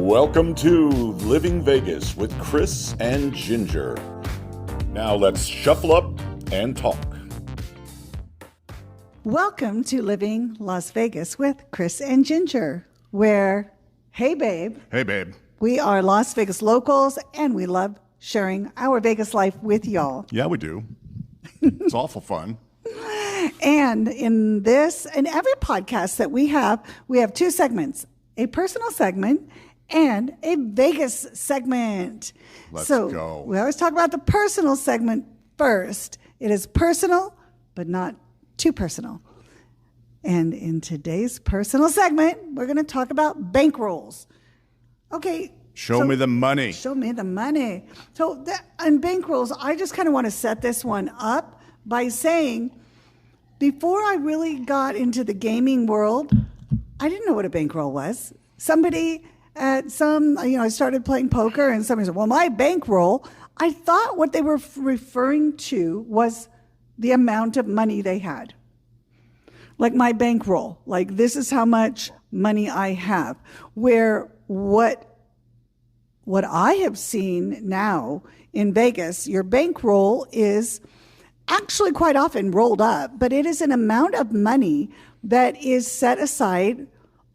Welcome to Living Vegas with Kris and Ginger. Now let's shuffle up and talk. Welcome to Living Las Vegas with Kris and Ginger, where, hey babe. Hey babe. We are Las Vegas locals and we love sharing our Vegas life with y'all. Yeah, we do. It's awful fun. And in this and every podcast that we have two segments, a personal segment and a Vegas segment. Let's go. We always talk about the personal segment first. It is personal, but not too personal. And in today's personal segment, we're going to talk about bankrolls. Okay. Show me the money. Show me the money. So on bankrolls, I just kind of want to set this one up by saying, before I really got into the gaming world, I didn't know what a bankroll was. Somebody at I started playing poker and somebody said, well, my bankroll, I thought what they were referring to was the amount of money they had. Like my bankroll, like this is how much money I have. Where what I have seen now in Vegas, your bankroll is actually quite often rolled up, but it is an amount of money that is set aside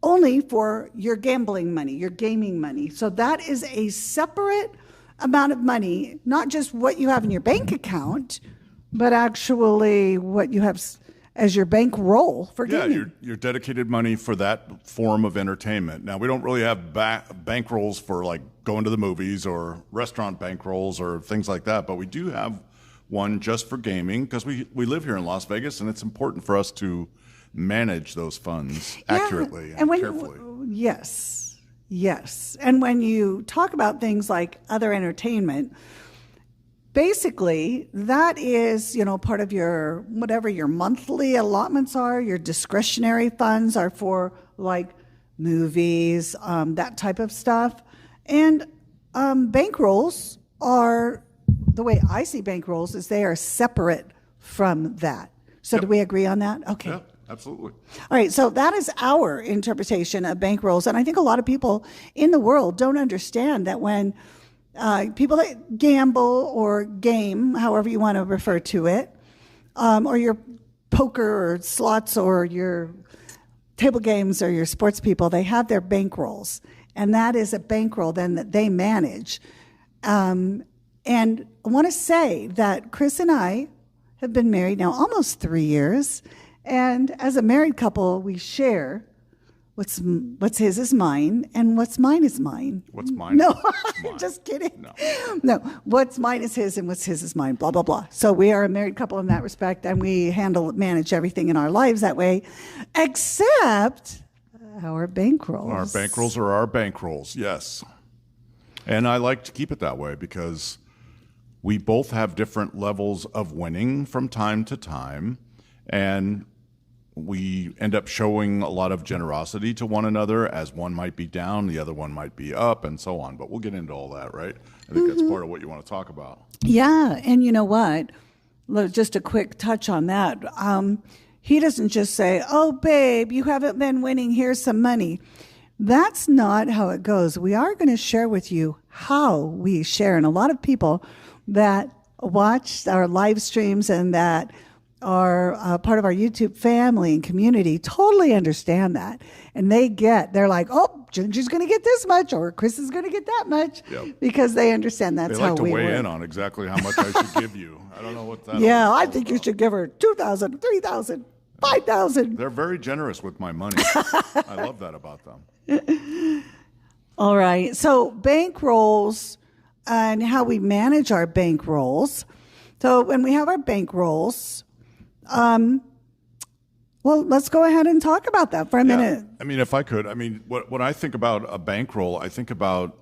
only for your gambling money, your gaming money. So that is a separate amount of money, not just what you have in your bank account, but actually what you have as your bankroll for gaming. Yeah, your dedicated money for that form of entertainment. Now, we don't really have bankrolls for like going to the movies or restaurant bankrolls or things like that, but we do have one just for gaming because we live here in Las Vegas and it's important for us to manage those funds accurately and carefully. Yes. And when you talk about things like other entertainment, basically that is, part of your, whatever your monthly allotments are, your discretionary funds are for like movies, that type of stuff. And bankrolls are, the way I see bankrolls is they are separate from that. So Do we agree on that? Okay. Yeah, absolutely. All right. So that is our interpretation of bankrolls. And I think a lot of people in the world don't understand that when people that gamble or game, however you want to refer to it, or your poker or slots or your table games or your sports people, they have their bankrolls. And that is a bankroll then that they manage. And I want to say that Kris and I have been married now almost 3 years. And as a married couple, we share what's his is mine and what's mine is mine. What's mine? No, is mine. Just kidding. No, what's mine is his and what's his is mine, blah, blah, blah. So we are a married couple in that respect, and we manage everything in our lives that way, except our bankrolls. Our bankrolls are our bankrolls, yes. And I like to keep it that way because we both have different levels of winning from time to time, and we end up showing a lot of generosity to one another as one might be down, the other one might be up, and so on. But we'll get into all that, right? I think that's part of what you want to talk about. Yeah, and you know what? Just a quick touch on that. He doesn't just say, oh, babe, you haven't been winning, here's some money. That's not how it goes. We are going to share with you how we share. And a lot of people that watch our live streams and that are part of our YouTube family and community totally understand that. And they're like, oh, Ginger's going to get this much or Kris is going to get that much because they understand that's how we work. They like to weigh in on exactly how much I should give you. I don't know what that is. Yeah, I think you should give her $2,000, $3,000, $5,000. They're very generous with my money. I love that about them. All right. So bankrolls and how we manage our bankrolls. So when we have our bankrolls, well, let's go ahead and talk about that for a minute. I mean, if I could, when I think about a bankroll, I think about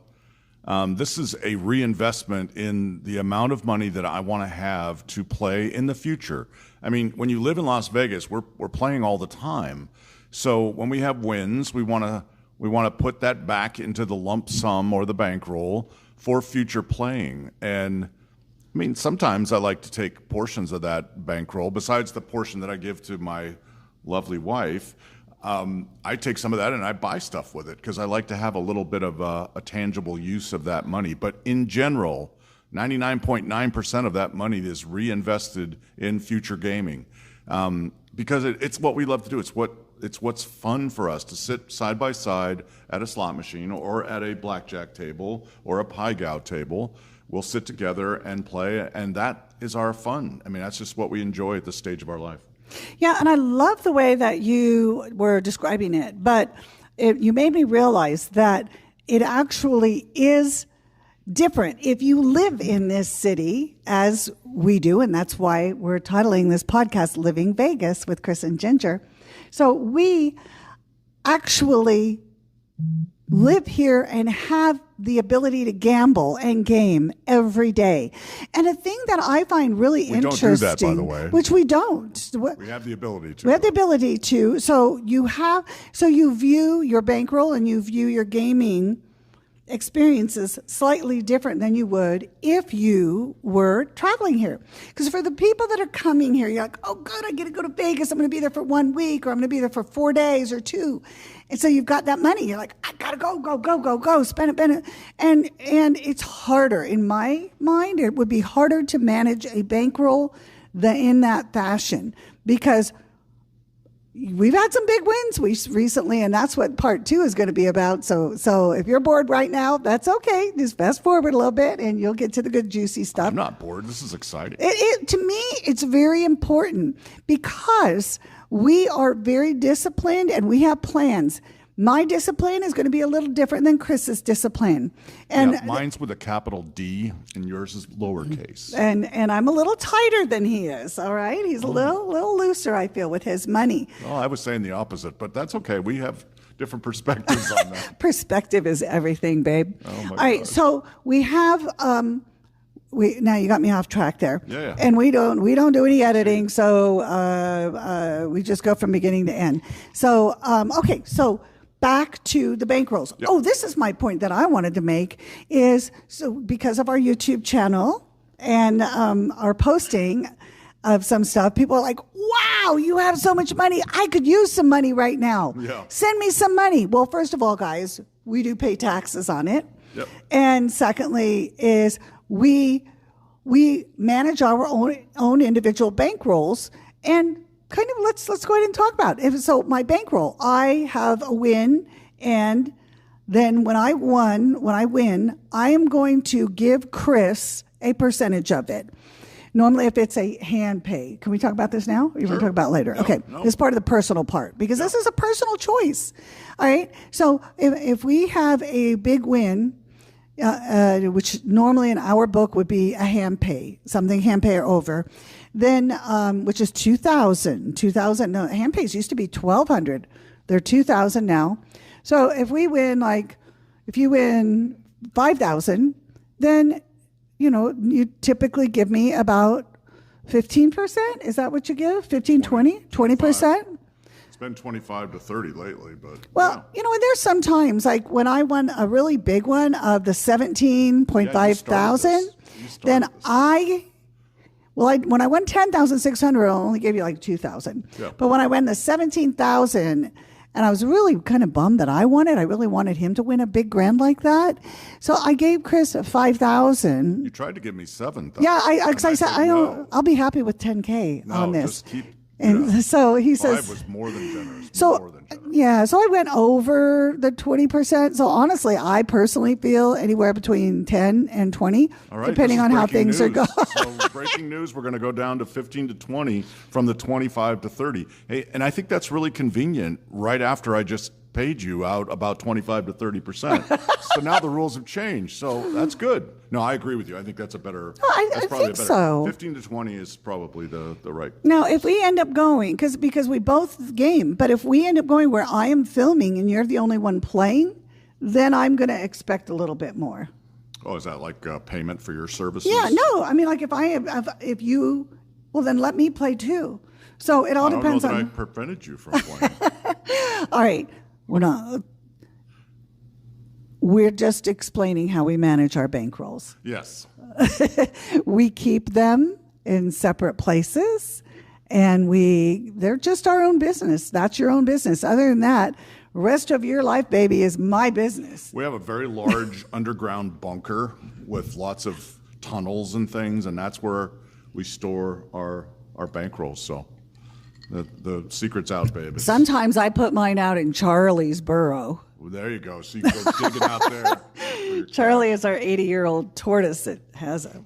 this is a reinvestment in the amount of money that I want to have to play in the future. I mean, when you live in Las Vegas, we're playing all the time. So when we have wins, we want to put that back into the lump sum or the bankroll for future playing. And I mean, sometimes I like to take portions of that bankroll, besides the portion that I give to my lovely wife. I take some of that and I buy stuff with it because I like to have a little bit of a tangible use of that money. But in general, 99.9% of that money is reinvested in future gaming because it's what we love to do. It's what's fun for us to sit side by side at a slot machine or at a blackjack table or a pie gow table. We'll sit together and play, and that is our fun. I mean, that's just what we enjoy at this stage of our life. Yeah, and I love the way that you were describing it, but you made me realize that it actually is different if you live in this city as we do, and that's why we're titling this podcast Living Vegas with Kris and Ginger. So we actually live here and have the ability to gamble and game every day. And a thing that I find really interesting, don't do that, by the way. which we don't. We have the ability to. We have the ability to. So you view your bankroll and you view your gaming experiences slightly different than you would if you were traveling here. Because for the people that are coming here, you're like, oh, good, I get to go to Vegas. I'm going to be there for 1 week, or I'm going to be there for 4 days or 2. And so you've got that money. You're like, I got to go, spend it. And it's harder. In my mind, it would be harder to manage a bankroll in that fashion because we've had some big wins recently, and that's what part 2 is going to be about. So if you're bored right now, that's okay. Just fast forward a little bit, and you'll get to the good, juicy stuff. I'm not bored. This is exciting. To me, it's very important because we are very disciplined, and we have plans. My discipline is going to be a little different than Kris's discipline. And mine's with a capital D, and yours is lowercase. And I'm a little tighter than he is, all right? He's a little looser, I feel, with his money. Well, I was saying the opposite, but that's okay. We have different perspectives on that. Perspective is everything, babe. Oh, my all right, gosh. so we have... now you got me off track there. Yeah. And we don't do any editing, so we just go from beginning to end. So, okay, so... back to the bankrolls. Yep. Oh, this is my point that I wanted to make is, so because of our YouTube channel and our posting of some stuff, people are like, wow, you have so much money. I could use some money right now. Yeah. Send me some money. Well, first of all, guys, we do pay taxes on it. Yep. And secondly is we manage our own individual bankrolls, and kind of let's go ahead and talk about it. So my bankroll, I have a win, and then when I win, I am going to give Kris a percentage of it. Normally, if it's a hand pay, can we talk about this now? Or you want to talk about it later? Okay, this is part of the personal part because this is a personal choice. All right. So if we have a big win, which normally in our book would be a hand pay, something hand pay or over, then which is $2,000. No, hand pays used to be $1,200. They're $2,000 now. So if we win, if you win $5,000, then you typically give me about 15%. Is that what you give? 15, 20%? It's been 25 to 30 lately, but well, and there's some times like when I won a really big one of the 17.5 thousand, then when I won 10,600, I only gave you like 2,000. Yeah. But when I won the 17,000, and I was really kind of bummed that I won it. I really wanted him to win a big grand like that. So I gave Kris 5,000. You tried to give me 7,000. Yeah, I said no. I'll be happy with 10K on this. Just keep. And so he says, 5 was more than generous. So I went over the 20%. So honestly, I personally feel anywhere between 10 and 20, depending on how things are going. So breaking news, we're going to go down to 15 to 20 from the 25 to 30. Hey, and I think that's really convenient right after I just paid you out about 25 to 30%. So now the rules have changed. So that's good. No, I agree with you. I think that's a better. I think so. 15 to 20 is probably the right. Now, if we end up going, because we both game, but if we end up going where I am filming and you're the only one playing, then I'm going to expect a little bit more. Oh, is that like payment for your services? Yeah, no. I mean, like if you, well, then let me play too. So it all depends on. I prevented you from playing. All right. We're just explaining how we manage our bankrolls. Yes. We keep them in separate places, and they're just our own business. That's your own business. Other than that, rest of your life, baby, is my business. We have a very large underground bunker with lots of tunnels and things, and that's where we store our bankrolls. So the secret's out, babe. Sometimes I put mine out in Charlie's burrow. Well, there you go. So you can go digging out there. Charlie is our 80-year-old tortoise that has a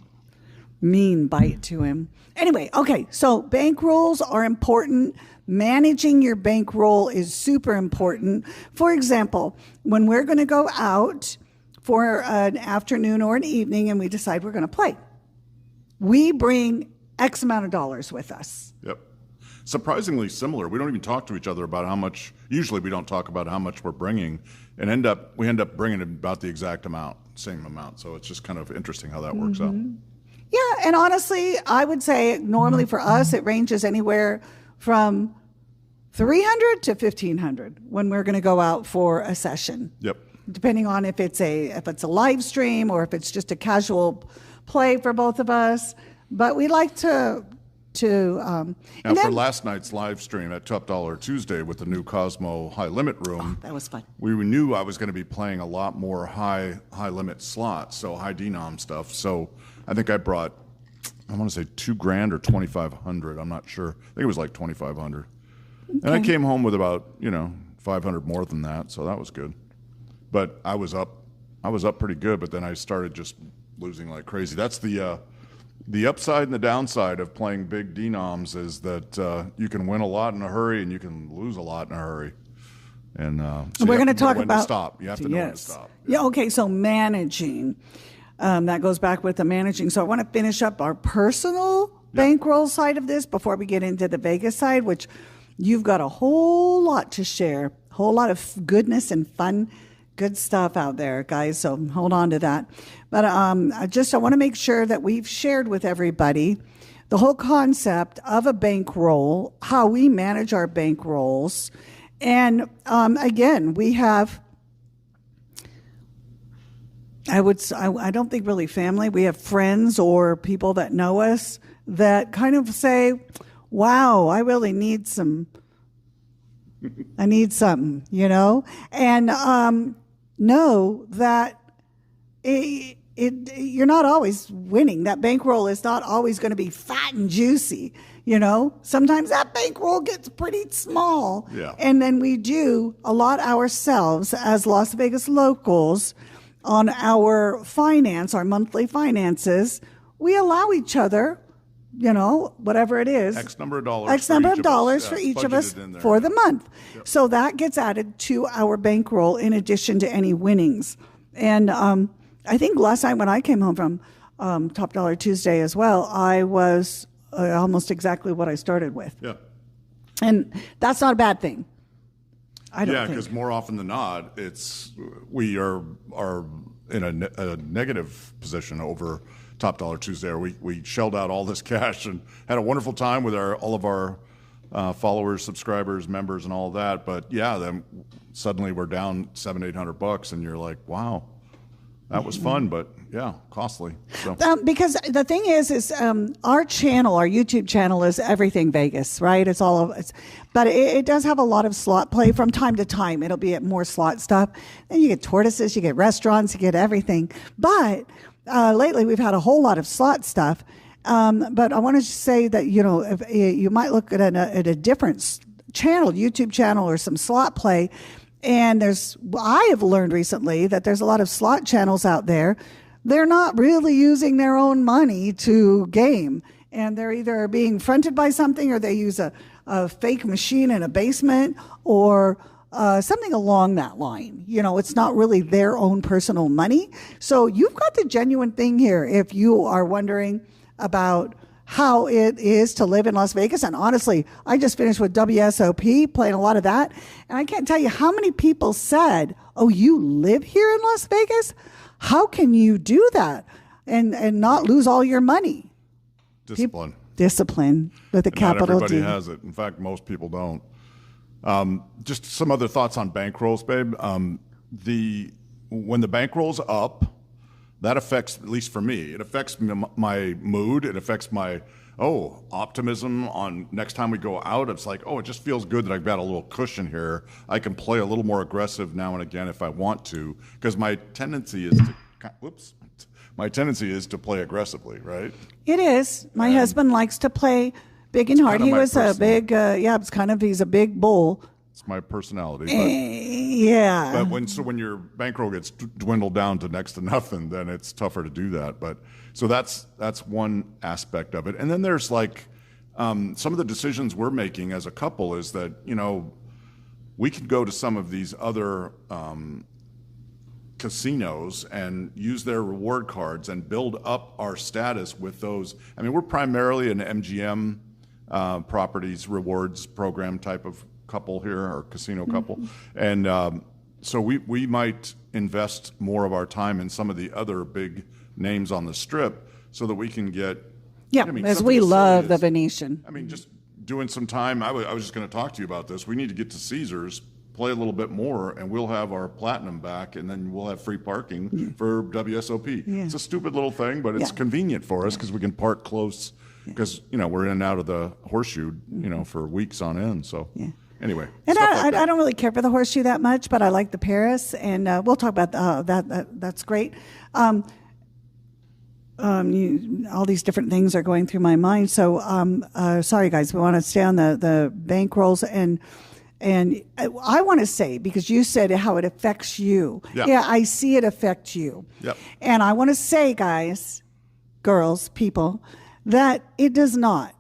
mean bite to him. Anyway, okay, so bankrolls are important. Managing your bankroll is super important. For example, when we're going to go out for an afternoon or an evening and we decide we're going to play, we bring X amount of dollars with us. Yep. Surprisingly similar. We don't even talk to each other about how much. Usually we don't talk about how much we're bringing, and we end up bringing about the exact amount, same amount. So it's just kind of interesting how that works out. Yeah, and honestly, I would say normally for us it ranges anywhere from $300 to $1,500 when we're going to go out for a session. Yep. Depending on if it's a live stream or if it's just a casual play for both of us. But we like to. Now, for last night's live stream at Top Dollar Tuesday with the new Cosmo High Limit Room, that was fun. We knew I was going to be playing a lot more high limit slots, so high denom stuff. So I think I brought, I want to say $2,000 or $2,500. I'm not sure. I think it was like $2,500. Okay. And I came home with about $500 more than that, so that was good. But I was up pretty good. But then I started just losing like crazy. That's the upside and the downside of playing big denoms is that you can win a lot in a hurry and you can lose a lot in a hurry. And so we're going to talk about stop. You have to know when to stop. Yeah. Okay. So managing, that goes back with the managing. So I want to finish up our personal bankroll side of this before we get into the Vegas side, which you've got a whole lot to share, a whole lot of goodness and fun. Good stuff out there, guys, so hold on to that. But I want to make sure that we've shared with everybody the whole concept of a bankroll, how we manage our bankrolls. And again, we have, I don't think really family, we have friends or people that know us that kind of say, wow, I really need something, and know that you're not always winning. That bankroll is not always going to be fat and juicy. Sometimes that bankroll gets pretty small. Yeah. And then we do a lot ourselves as Las Vegas locals on our monthly finances. We allow each other, whatever it is. X number of dollars. X number of dollars for each of us for the month. Yep. So that gets added to our bankroll in addition to any winnings. And I think last night when I came home from Top Dollar Tuesday as well, I was almost exactly what I started with. Yeah. And that's not a bad thing. I don't think. Because more often than not, we are in a negative position over Top Dollar Tuesday. We shelled out all this cash and had a wonderful time with all of our followers, subscribers, members, and all of that. But then suddenly we're down $700-800, and you're like, wow, that was fun, but costly. So. Because the thing is our channel, our YouTube channel, is everything Vegas, right? It's all of it, but it does have a lot of slot play from time to time. It'll be more slot stuff. Then you get tortoises, you get restaurants, you get everything. But lately we've had a whole lot of slot stuff. But I want to say that if you might look at a different channel, YouTube channel, or some slot play. And I have learned recently that there's a lot of slot channels out there. They're not really using their own money to game. And they're either being fronted by something, or they use a fake machine in a basement, or something along that line. It's not really their own personal money. So you've got the genuine thing here if you are wondering about how it is to live in Las Vegas. And honestly, I just finished with WSOP, playing a lot of that. And I can't tell you how many people said, oh, you live here in Las Vegas? How can you do that and not lose all your money? Discipline. Discipline with a capital D. Not everybody has it. In fact, most people don't. Just some other thoughts on bankrolls, babe. When the bankroll's up, that affects, at least for me, it affects my mood. It affects my optimism on next time we go out. It's like, it just feels good that I've got a little cushion here. I can play a little more aggressive now and again if I want to, because my tendency is to play aggressively, right? It is. My husband likes to play big and hard. He was a big, he's a big bull. It's my personality. But when your bankroll gets dwindled down to next to nothing, then it's tougher to do that. But so that's one aspect of it. And then there's like some of the decisions we're making as a couple is that, we could go to some of these other casinos and use their reward cards and build up our status with those. I mean, we're primarily an MGM properties rewards program type of couple here, or casino couple. And so we might invest more of our time in some of the other big names on the Strip so that we can get... as we love the Venetian. I mean, just doing some time. I was just going to talk to you about this. We need to get to Caesars, play a little bit more, and we'll have our platinum back, and then we'll have free parking for WSOP. Yeah. It's a stupid little thing, but it's convenient for us because we can park close because, we're in and out of the Horseshoe, for weeks on end. So anyway. And I don't really care for the Horseshoe that much, but I like the Paris, and we'll talk about that. That's great. All these different things are going through my mind. So sorry, guys, we want to stay on the bankrolls and I want to say, because you said how it affects you. Yeah, I see it affect you. Yep. And I want to say, guys, girls, people, that it does not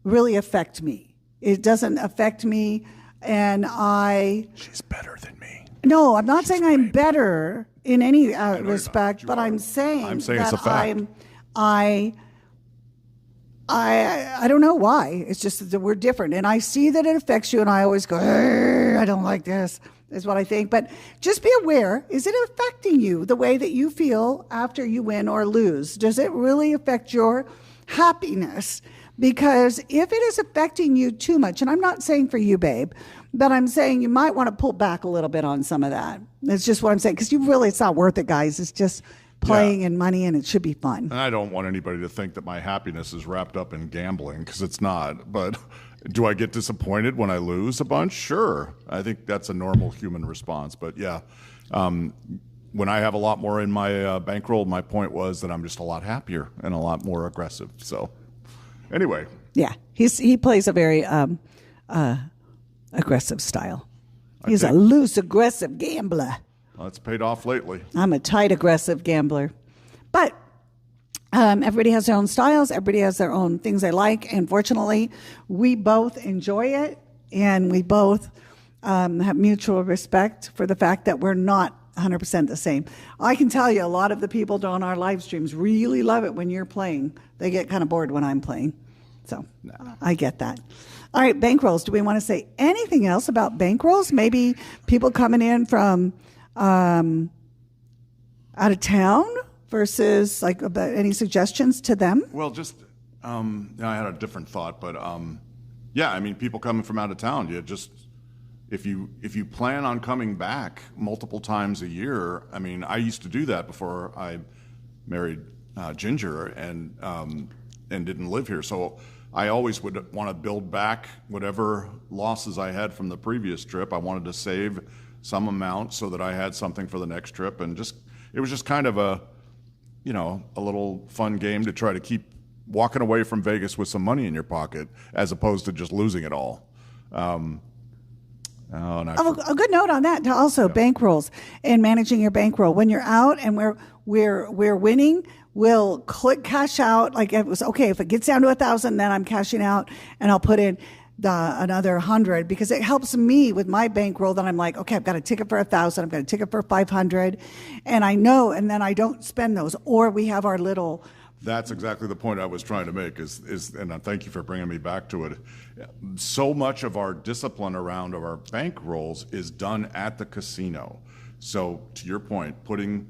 really affect me. It doesn't affect me, and She's better than me. No, I'm not saying I'm better in any respect, but I'm saying it's a fact. I don't know why. It's just that we're different. And I see that it affects you, and I always go, I don't like this, is what I think. But just be aware, is it affecting you the way that you feel after you win or lose? Does it really affect your happiness? Because if it is affecting you too much, and I'm not saying for you, babe, but I'm saying you might want to pull back a little bit on some of that. That's just what I'm saying. Because it's not worth it, guys. It's just playing and money, and it should be fun. And I don't want anybody to think that my happiness is wrapped up in gambling, because it's not. But do I get disappointed when I lose a bunch? Sure. I think that's a normal human response. But when I have a lot more in my bankroll, my point was that I'm just a lot happier and a lot more aggressive. So anyway. Yeah, he plays a very aggressive style. He's a loose, aggressive gambler. Well, it's paid off lately. I'm a tight, aggressive gambler. But everybody has their own styles. Everybody has their own things they like. And fortunately, we both enjoy it. And we both have mutual respect for the fact that we're not 100% the same. I can tell you a lot of the people on our live streams really love it when you're playing. They get kind of bored when I'm playing. So I get that. All right, bankrolls. Do we want to say anything else about bankrolls? Maybe people coming in from... out of town versus about any suggestions to them? Well, just I had a different thought, but people coming from out of town, if you plan on coming back multiple times a year, I used to do that before I married Ginger and didn't live here, so I always would want to build back whatever losses I had from the previous trip. I wanted to save some amount so that I had something for the next trip, and it was just kind of a little fun game to try to keep walking away from Vegas with some money in your pocket as opposed to just losing it all. A good note on that also, bankrolls and managing your bankroll. When you're out and we're winning, we'll click cash out. Like it was okay, if it gets down to 1,000, then I'm cashing out and I'll put in another 100, because it helps me with my bankroll. That I'm like, okay, I've got a ticket for 1,000, I've got a ticket for 500, and I know, and then I don't spend those. Or we have our little. That's exactly the point I was trying to make. And thank you for bringing me back to it. So much of our discipline around our bankrolls is done at the casino. So to your point, putting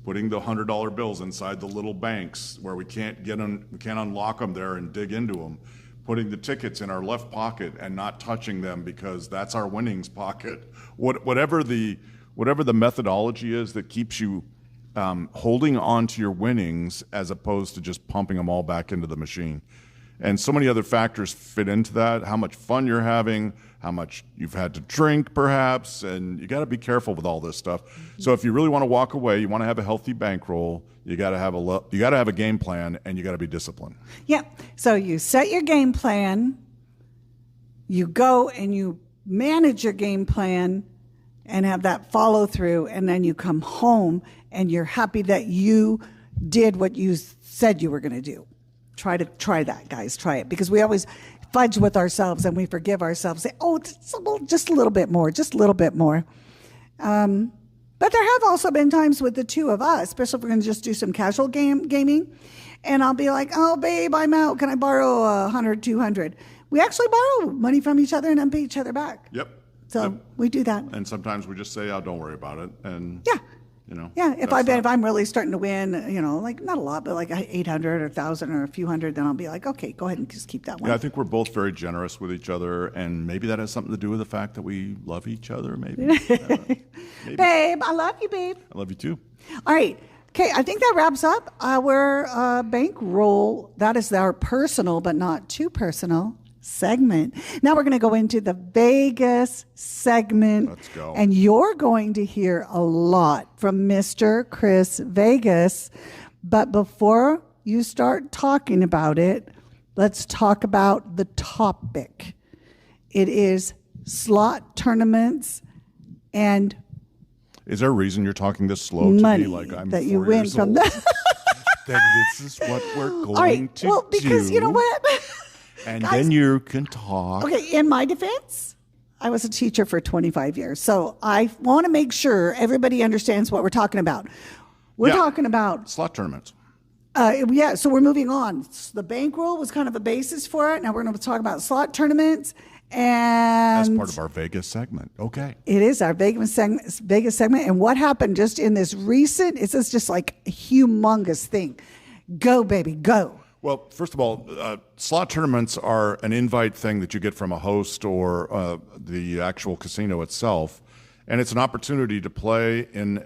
the $100 bills inside the little banks where we can't unlock them there and dig into them. Putting the tickets in our left pocket and not touching them because that's our winnings pocket. Whatever the methodology is that keeps you holding on to your winnings as opposed to just pumping them all back into the machine. And so many other factors fit into that, how much fun you're having, how much you've had to drink perhaps, and you got to be careful with all this stuff. So if you really want to walk away, you want to have a healthy bankroll, you got to have a game plan, and you got to be disciplined. Yeah. So you set your game plan, you go and you manage your game plan and have that follow through, and then you come home and you're happy that you did what you said you were going to do. Try that, guys. Try it, because we always fudge with ourselves and we forgive ourselves. Say, oh, just a little bit more, just a little bit more. But there have also been times with the two of us, especially if we're going to just do some casual gaming, and I'll be like, oh, babe, I'm out. Can I borrow 100, 200? We actually borrow money from each other and then pay each other back. Yep. So we do that. And sometimes we just say, oh, don't worry about it. And yeah. Yeah, if I'm really starting to win, like not a lot, but like 800 or 1,000 or a few hundred, then I'll be like, okay, go ahead and just keep that one. Yeah, I think we're both very generous with each other, and maybe that has something to do with the fact that we love each other. Maybe. Maybe. Babe, I love you, babe. I love you too. All right. Okay, I think that wraps up our bankroll. That is our personal, but not too personal segment. Now we're going to go into the Vegas segment. Let's go. And you're going to hear a lot from Mr. Kris Vegas. But before you start talking about it, let's talk about the topic. It is slot tournaments and is there a reason you're talking this slow to money me like I'm that 4 you win years from old? that. Then this is what we're going All right. to Well, because do. you know what? And Guys, then you can talk. Okay, in my defense, I was a teacher for 25 years. So I want to make sure everybody understands what we're talking about. We're talking about slot tournaments. Yeah, so we're moving on. The bankroll was kind of a basis for it. Now we're going to talk about slot tournaments. And as part of our Vegas segment. Okay. It is our Vegas segment. And what happened just in this recent, it's just like a humongous thing. Go, baby, go. Well, first of all, slot tournaments are an invite thing that you get from a host or the actual casino itself. And it's an opportunity to play in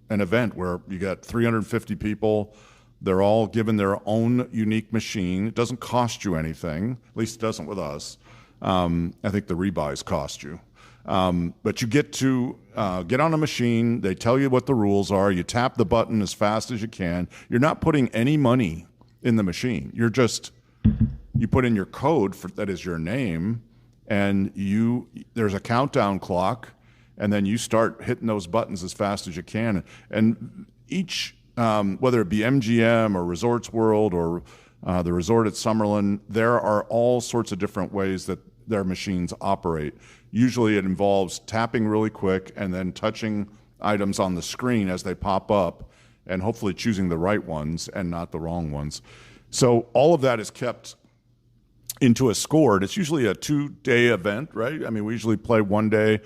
an event where you got 350 people. They're all given their own unique machine. It doesn't cost you anything. At least it doesn't with us. I think the rebuys cost you. But you get to get on a machine. They tell you what the rules are. You tap the button as fast as you can. You're not putting any money in the machine. You put in your code that is your name, and there's a countdown clock, and then you start hitting those buttons as fast as you can. And each, whether it be MGM or Resorts World or the resort at Summerlin, there are all sorts of different ways that their machines operate. Usually it involves tapping really quick and then touching items on the screen as they pop up and hopefully choosing the right ones and not the wrong ones. So all of that is kept into a score. And it's usually a 2-day event, right? I mean, we usually play one day,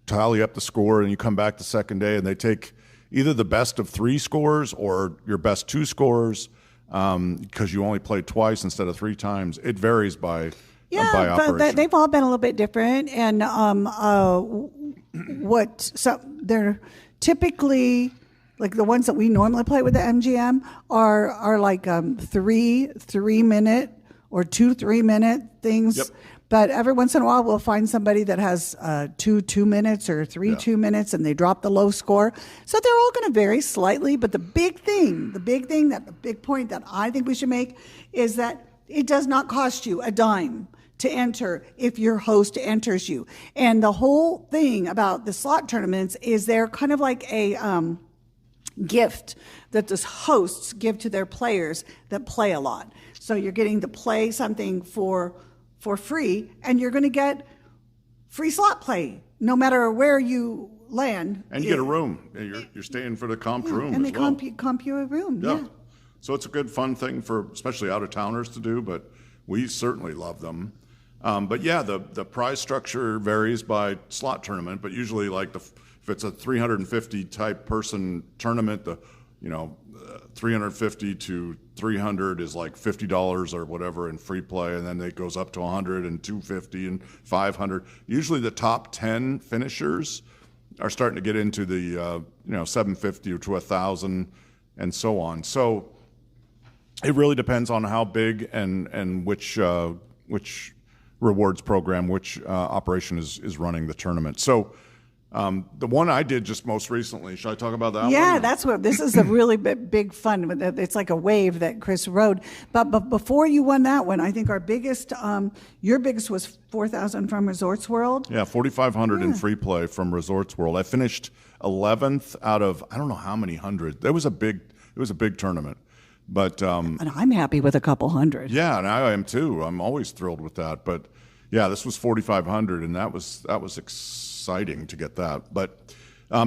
tally up the score, and you come back the second day, and they take either the best of 3 scores or your best 2 scores because you only played twice instead of 3 times. It varies by operation. But they've all been a little bit different. And they're typically... like the ones that we normally play with the MGM are like 3-minute or 2 3-minute things. Yep. But every once in a while, we'll find somebody that has 2 minutes or 3 2 minutes, and they drop the low score. So they're all going to vary slightly. But the big point that I think we should make is that it does not cost you a dime to enter if your host enters you. And the whole thing about the slot tournaments is they're kind of like a gift that the hosts give to their players that play a lot. So you're getting to play something for free, and you're going to get free slot play no matter where you land. And you get a room. You're staying for the comped room. And as they well. comp you a room. Yeah. So it's a good fun thing for especially out-of-towners to do, but we certainly love them. But yeah, the prize structure varies by slot tournament, but usually like if it's a 350 type person tournament, 350 to 300 is like $50 or whatever in free play, and then it goes up to 100 and 250 and 500. Usually the top 10 finishers are starting to get into the 750 or to 1,000 and so on. So It really depends on how big and which rewards program, which operation is running the tournament. So the one I did just most recently, should I talk about that one? Yeah, that's what this is a really big fun. It's like a wave that Kris rode. But before you won that one, I think our biggest, your biggest was 4,000 from Resorts World. Yeah, 4,500 in free play from Resorts World. I finished 11th out of I don't know how many hundred. It was a big tournament. But and I'm happy with a couple hundred. Yeah, and I am too. I'm always thrilled with that. But yeah, this was 4,500, and that was exciting to get that. But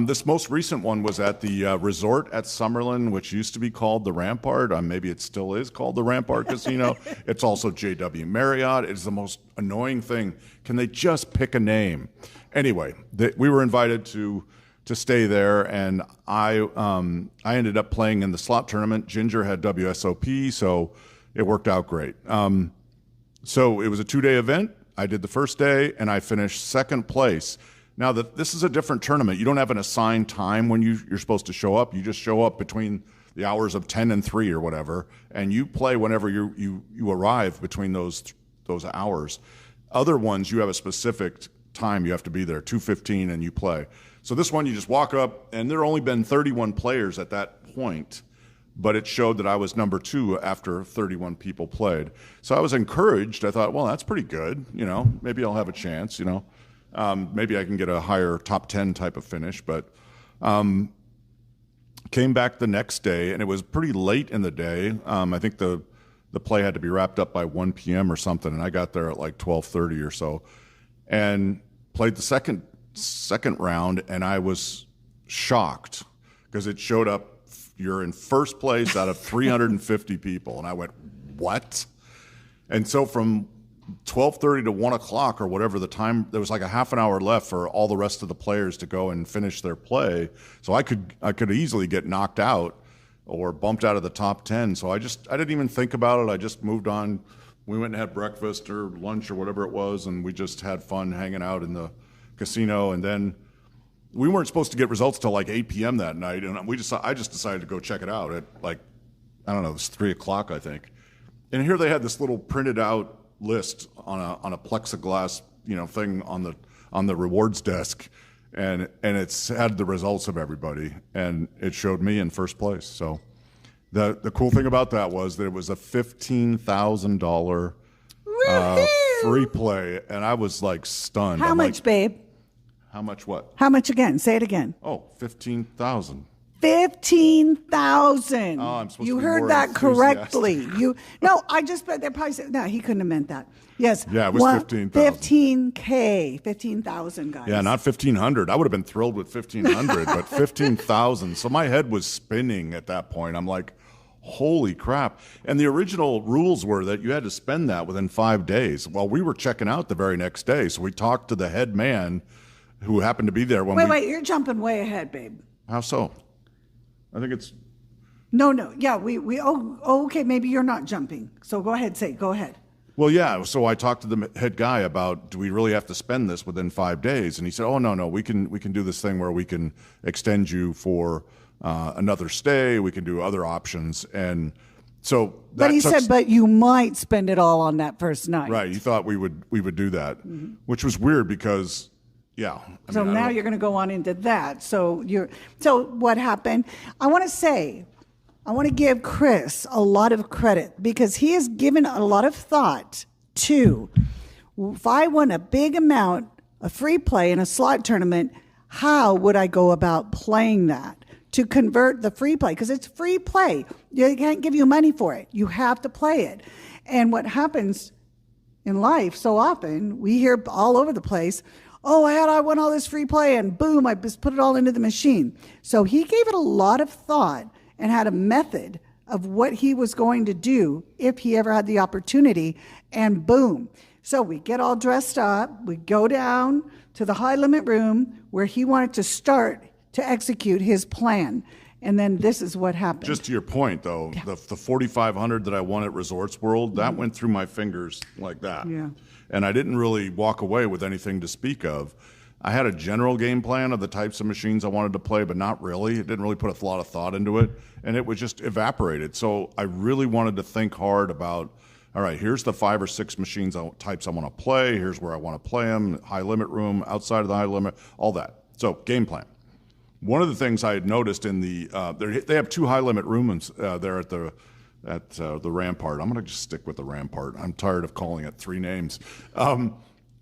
this most recent one was at the resort at Summerlin, which used to be called the Rampart. Maybe it still is called the Rampart Casino. It's also JW Marriott. It's the most annoying thing. Can they just pick a name? Anyway, we were invited to stay there, and I ended up playing in the slot tournament. Ginger had WSOP, so it worked out great. So it was a 2-day event. I did the first day, and I finished second place. Now, this is a different tournament. You don't have an assigned time when you're supposed to show up. You just show up between the hours of 10 and 3 or whatever, and you play whenever you arrive between those hours. Other ones, you have a specific time you have to be there, 2:15, and you play. So this one, you just walk up, and there only been 31 players at that point, but it showed that I was number 2 after 31 people played. So I was encouraged. I thought, well, that's pretty good. Maybe I'll have a chance. Maybe I can get a higher top 10 type of finish. But came back the next day, and it was pretty late in the day. I think the play had to be wrapped up by 1 p.m. or something, and I got there at like 12:30 or so, and played the second round, and I was shocked because it showed up, you're in first place out of 350 people. And I went, what? And so from 12:30 to 1 o'clock or whatever the time, there was like a half an hour left for all the rest of the players to go and finish their play. So I could easily get knocked out or bumped out of the top 10. So I didn't even think about it. I just moved on. We went and had breakfast or lunch or whatever it was, and we just had fun hanging out in the casino. And then we weren't supposed to get results till like 8 p.m. that night, and I just decided to go check it out at like, I don't know, it was 3 o'clock, I think. And here they had this little printed out list on a plexiglass thing on the rewards desk, and it's had the results of everybody, and it showed me in first place. So the cool thing about that was that it was a $15,000 free play, and I was like stunned. How much, babe? How much what? How much again? Say it again. Oh, 15,000. 15,000. Oh, I'm supposed you to be heard more that enthusiastic. correctly. They probably said, no, he couldn't have meant that. Yes. Yeah, it was 15,000. 15K, 15,000, guys. Yeah, not 1,500. I would have been thrilled with 1,500, but 15,000. So my head was spinning at that point. I'm like, holy crap. And the original rules were that you had to spend that within 5 days. Well, we were checking out the very next day, so we talked to the head man who happened to be there when Wait, you're jumping way ahead, babe. How so? I think it's... No. Yeah, okay, maybe you're not jumping. So go ahead. Well, yeah, so I talked to the head guy about, do we really have to spend this within 5 days? And he said, oh, no, we can do this thing where we can extend you for another stay. We can do other options. And so that But he said, but you might spend it all on that first night. Right, you thought we would do that, which was weird because... Yeah. So now you're going to go on into that. So what happened? I want to give Kris a lot of credit because he has given a lot of thought to, if I won a big amount of free play in a slot tournament, how would I go about playing that to convert the free play? Because it's free play. They can't give you money for it. You have to play it. And what happens in life so often, we hear all over the place, oh, I won all this free play, and boom, I just put it all into the machine. So he gave it a lot of thought and had a method of what he was going to do if he ever had the opportunity, and boom. So we get all dressed up, we go down to the high limit room where he wanted to start to execute his plan. And then this is what happened. Just to your point, though, the 4,500 that I won at Resorts World, that went through my fingers like that. Yeah. And I didn't really walk away with anything to speak of. I had a general game plan of the types of machines I wanted to play, but not really. It didn't really put a lot of thought into it, and it was just evaporated. So I really wanted to think hard about, all right, here's the 5 or 6 machines types I want to play. Here's where I want to play them, high limit room, outside of the high limit, all that. So game plan. One of the things I had noticed in the they have 2 high limit rooms there at the Rampart. I'm going to just stick with the Rampart. I'm tired of calling it 3 names.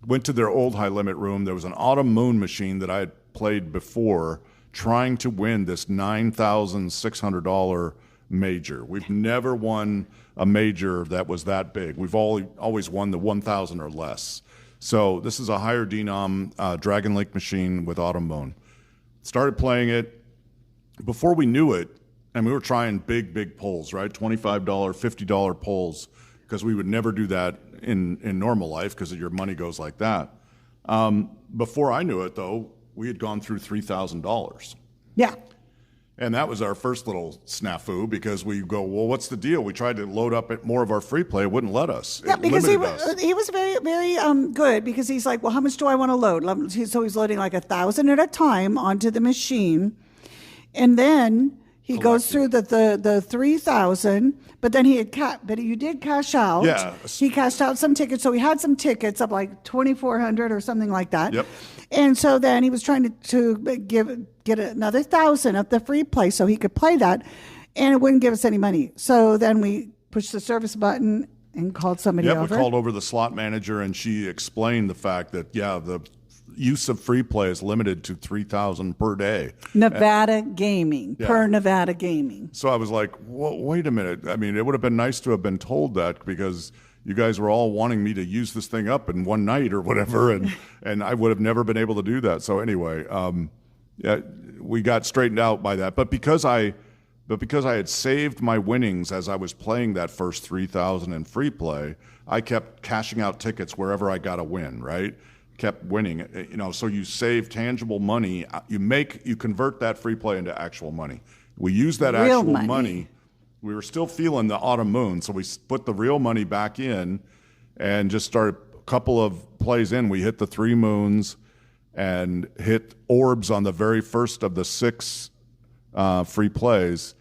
Went to their old high limit room. There was an Autumn Moon machine that I had played before, trying to win this $9,600 major. We've never won a major that was that big. We've always won the 1,000 or less. So this is a higher denom Dragon Lake machine with Autumn Moon. Started playing it. Before we knew it, and we were trying big pulls, right? $25, $50 pulls, because we would never do that in normal life because your money goes like that. Before I knew it, though, we had gone through $3,000. Yeah. And that was our first little snafu, because we go, well, what's the deal? We tried to load up more of our free play. It wouldn't let us. Yeah, it because he limited was very, very good, because he's like, well, how much do I want to load? So he's loading like 1,000 at a time onto the machine. And then he goes through the 3,000, but then you did cash out. Yeah. He cashed out some tickets. So he had some tickets of like 2,400 or something like that. Yep. And so then he was trying to get another 1,000 of the free play so he could play that, and it wouldn't give us any money. So then we pushed the service button and called somebody over. We called over the slot manager, and she explained the fact that, the use of free play is limited to $3,000 per day. Nevada Gaming, per Nevada Gaming. So I was like, well, wait a minute. I mean, it would have been nice to have been told that, because you guys were all wanting me to use this thing up in one night or whatever, and I would have never been able to do that. So anyway, we got straightened out by that. But because I had saved my winnings as I was playing that first 3,000 in free play, I kept cashing out tickets wherever I got a win, right? Kept winning, so you save tangible money. You convert that free play into actual money. We use that Real actual money. We were still feeling the Autumn Moon, so we put the real money back in and just started a couple of plays in. We hit the 3 moons and hit orbs on the very first of the 6 free plays.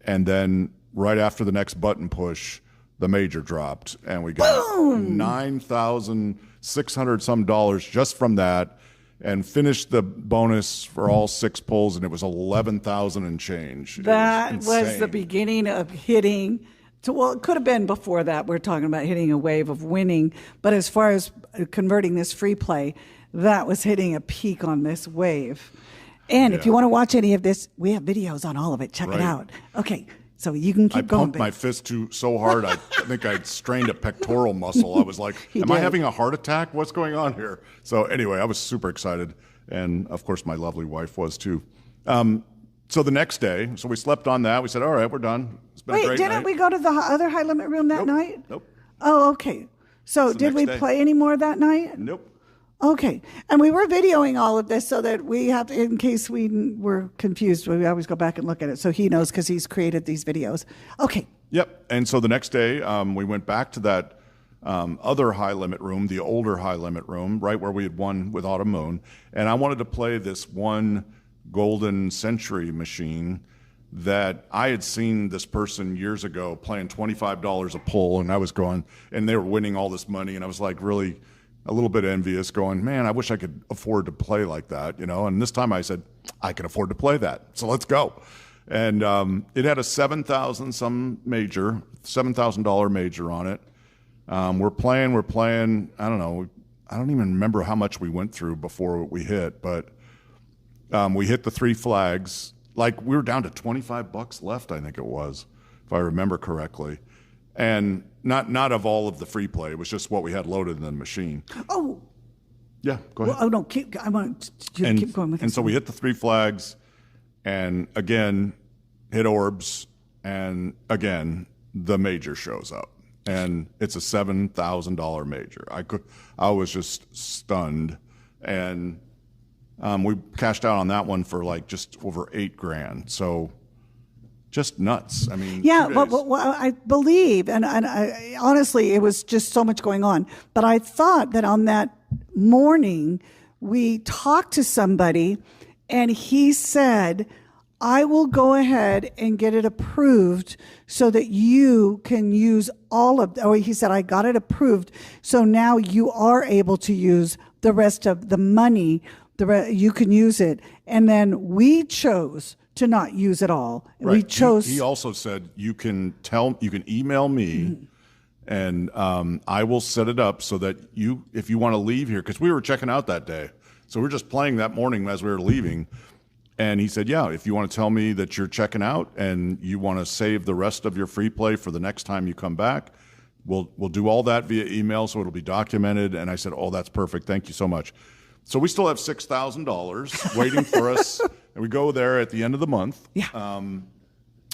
And then right after the next button push, the major dropped, and we got $9,600 some just from that, and finished the bonus for all 6 pulls, and it was 11,000 and change. That was the beginning of hitting. Well, it could have been before that. We're talking about hitting a wave of winning, but as far as converting this free play, that was hitting a peak on this wave. And if you want to watch any of this, we have videos on all of it. Check it out. Okay. So you can keep going. I pumped my fist so hard, I think I strained a pectoral muscle. I was like, am I having a heart attack? What's going on here? So anyway, I was super excited. And, of course, my lovely wife was too. So the next day, we slept on that. We said, all right, we're done. It's been a great night. Didn't we go to the other high limit room that night? Nope. Oh, okay. So did we play any more that night? Nope. Okay. And we were videoing all of this so that we have to, in case we were confused, we always go back and look at it. So he knows, because he's created these videos. Okay. Yep. And so the next day, we went back to that other high limit room, the older high limit room, right where we had won with Autumn Moon. And I wanted to play this one Golden Century machine that I had seen this person years ago playing $25 a pull, and I was going, and they were winning all this money, and I was like really a little bit envious, going, man, I wish I could afford to play like that, And this time I said, I can afford to play that, so let's go. And it had a $7,000 major on it. We're playing. I don't know. I don't even remember how much we went through before we hit, but we hit the 3 flags. Like, we were down to $25 left, I think it was, if I remember correctly. And not of all of the free play. It was just what we had loaded in the machine. Oh. Yeah, go ahead. Well, oh, no, I want you to keep going with this. And so we hit the 3 flags, and again, hit orbs, and again, the major shows up. And it's a $7,000 major. I was just stunned. And we cashed out on that one for like just over $8,000. So just nuts. I mean, yeah, well, I believe, and I, honestly, it was just so much going on. But I thought that on that morning we talked to somebody, and he said, I will go ahead and get it approved so that you can use he said, I got it approved. So now you are able to use the rest of the money. You can use it. And then we chose to not use it all. Right. We chose. He also said, you can email me and I will set it up so that if you want to leave here, because we were checking out that day. So we were just playing that morning as we were leaving. And he said, yeah, if you want to tell me that you're checking out and you want to save the rest of your free play for the next time you come back, we'll do all that via email so it'll be documented. And I said, oh, that's perfect. Thank you so much. So we still have $6,000 waiting for us. And we go there at the end of the month. Yeah.